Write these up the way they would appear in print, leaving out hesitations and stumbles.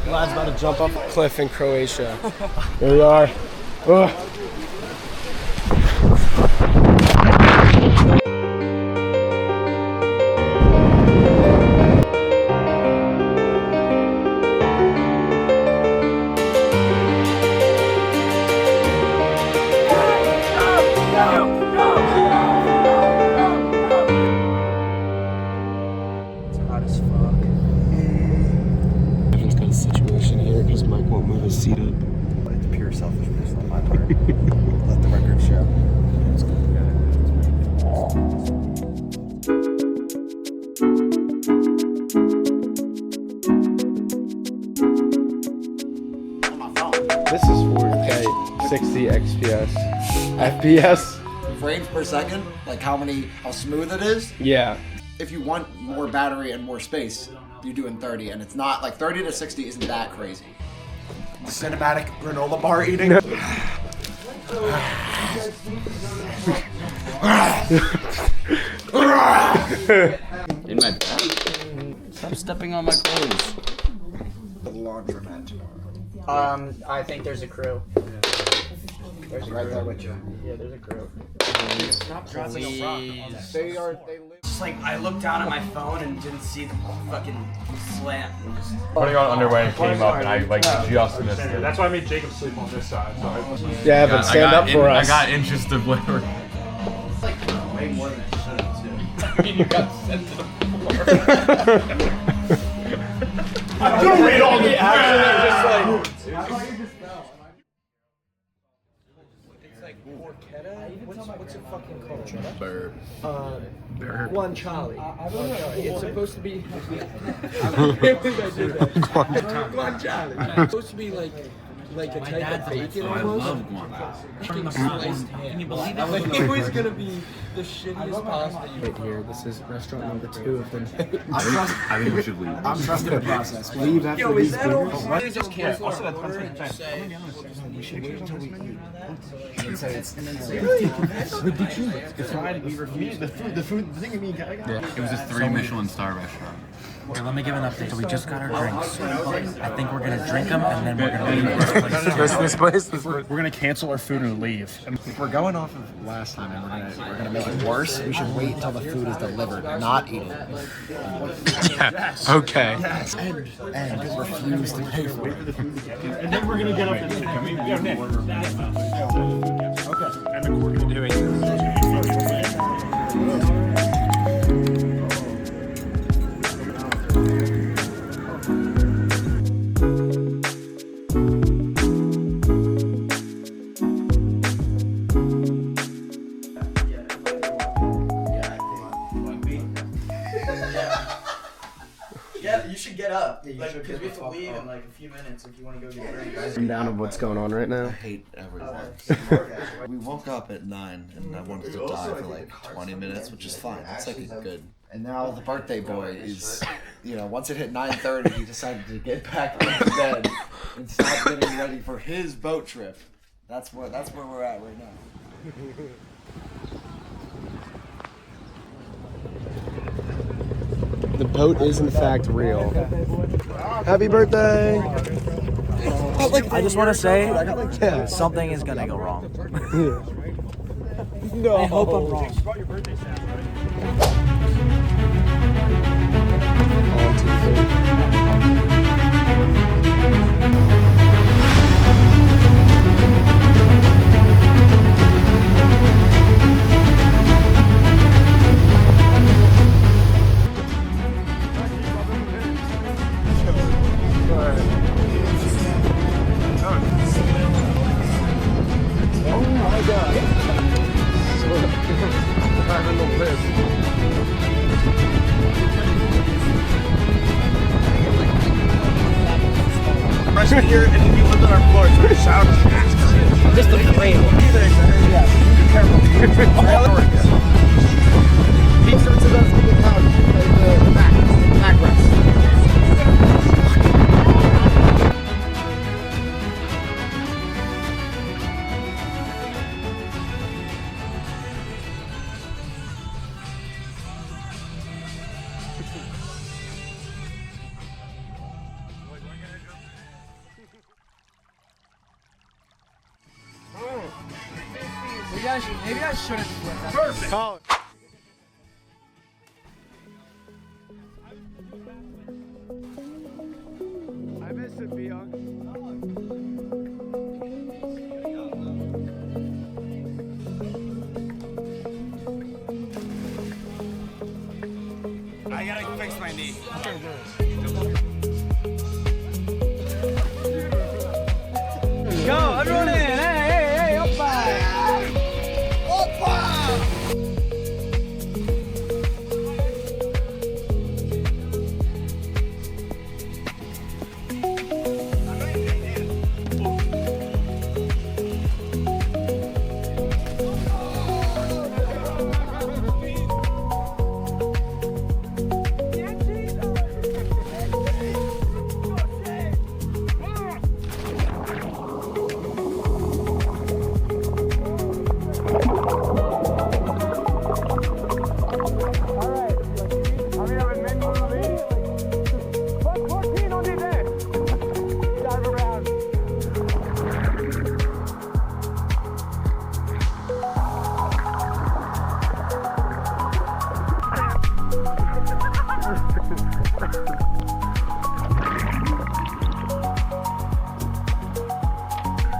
Lad's about to jump off a cliff in Croatia. There we are. Ugh. Seat up. It's pure selfishness on my part. Let the record show. This is 4K, 60 FPS. Frames per second, like how smooth it is. Yeah. If you want more battery and more space, you're doing 30, and it's not like 30 to 60 isn't that crazy. Cinematic granola bar eating. In my bed. Stop stepping on my clothes. The laundromat tomorrow. I think there's a crew. There's a Right crew. there with you. Yeah, there's a crew. Stop dropping a rock. They live. Just like I looked down at my phone and didn't see the fucking slant. And just... Putting on underwear and came up and I like just missed it. That's why I made Jacob sleep on this side. So Yeah, but stand up for us. I got inches to blur. like way more than it should have too. I mean, you got sent to the floor. don't read all the Actually, just like. What's it fucking called? Bird. Guanciale. It's supposed to be. Guanciale. It's supposed to be like a type of bacon almost. Fucking sliced ham. Can you believe it? Like, it was gonna be the shittiest pasta you right here. This is restaurant number 2 of the night. I think we should leave. I'm trusting the process. Leave after these beers. Just cancel our order and say, We should wait until we eat. and say it's Ridiculous. The fried, we refused. The food, the thing of me, I got. It was a 3 Michelin star restaurant. Okay, let me give an update. So we just got our drinks. I think we're gonna drink them and then we're gonna leave this place. we're gonna cancel our food and leave. If we're going off of last time and we're gonna make it worse, we should wait until the food is delivered, not eat it. Yes. Okay. And refuse to pay for it. And then we're gonna get up and Nick. Okay. And then we're gonna do it. yeah, you should get up. Like, because we have to leave in like a few minutes if you want to go get drinks. I'm down of what's going on right now. I hate everyone. We woke up at 9 and I wanted to die for like 20 minutes, which is fine. It's like a good. And now the birthday boy is, once it hit 9:30, he decided to get back into bed and start getting ready for his boat trip. That's where we're at right now. The boat is in fact real. Happy birthday! I just want to say something is gonna go wrong. No. I hope I'm wrong. Freshman year, and then you lived on our floor, so we shout. Just the frame. Yeah, be careful. He starts it on the couch, the backrest. I shouldn't flip that. Perfect. Call it. I miss it, Bion. I gotta fix my knee. Go, everyone in. Hey, oppa.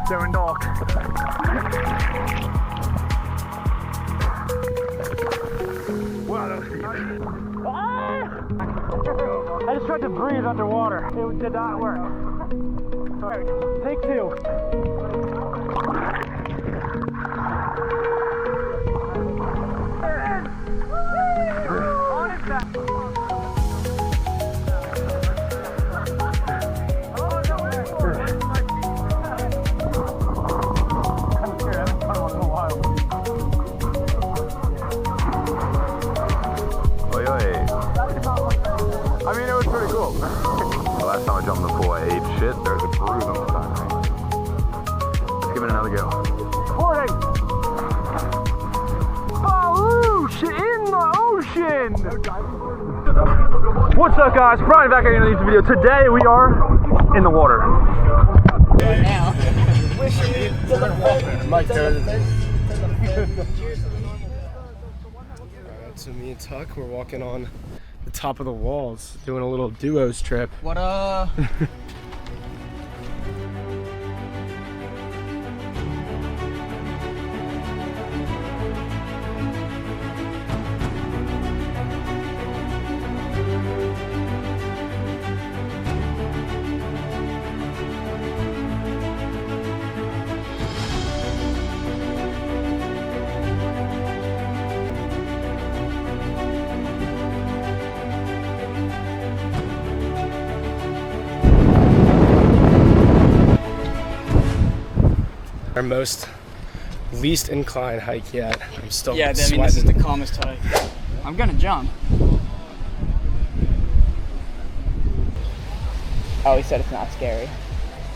Doing dog. I just tried to breathe underwater. It did not work. All right, take two. On its back. Oh, no way. I'm scared. I haven't done one in a while. I mean, it was pretty cool. The last time I jumped in the pool, I ate shit. There's a bruise on the side. Let's give it another go. Recording! Baloosh in the ocean! What's up, guys? Brian back at another YouTube video. Today we are in the water. Mike, So me and Tuck, we're walking on the top of the walls, doing a little duos trip. What up? Our most least inclined hike yet. I'm still Yeah, I sweating. mean, this is the calmest hike. I'm gonna jump. Oh, he said it's not scary.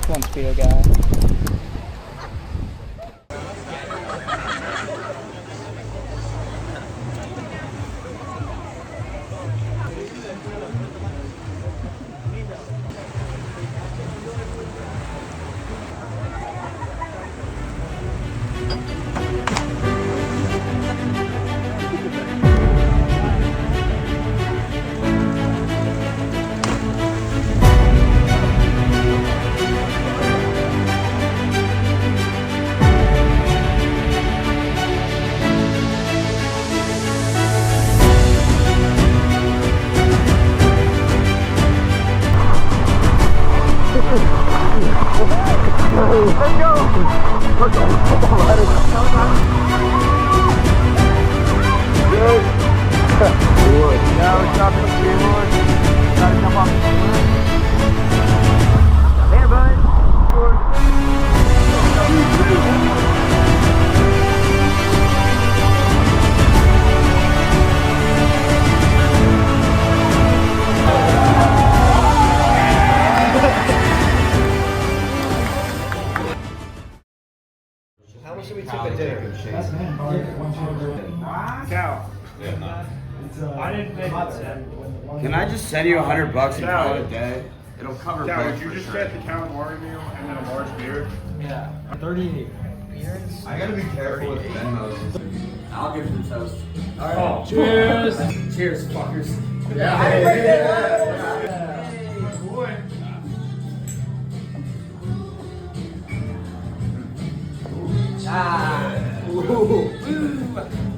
One speedo guy. Can I just send you $100 and call it a day? It'll cover Dad, both would you for just sure. get the calamari meal and then a large beer? Yeah. 38. I gotta be careful with Venmo. I'll give it a toast. Oh, Cheers! Cheers, fuckers. Yeah. Ah. Ooh.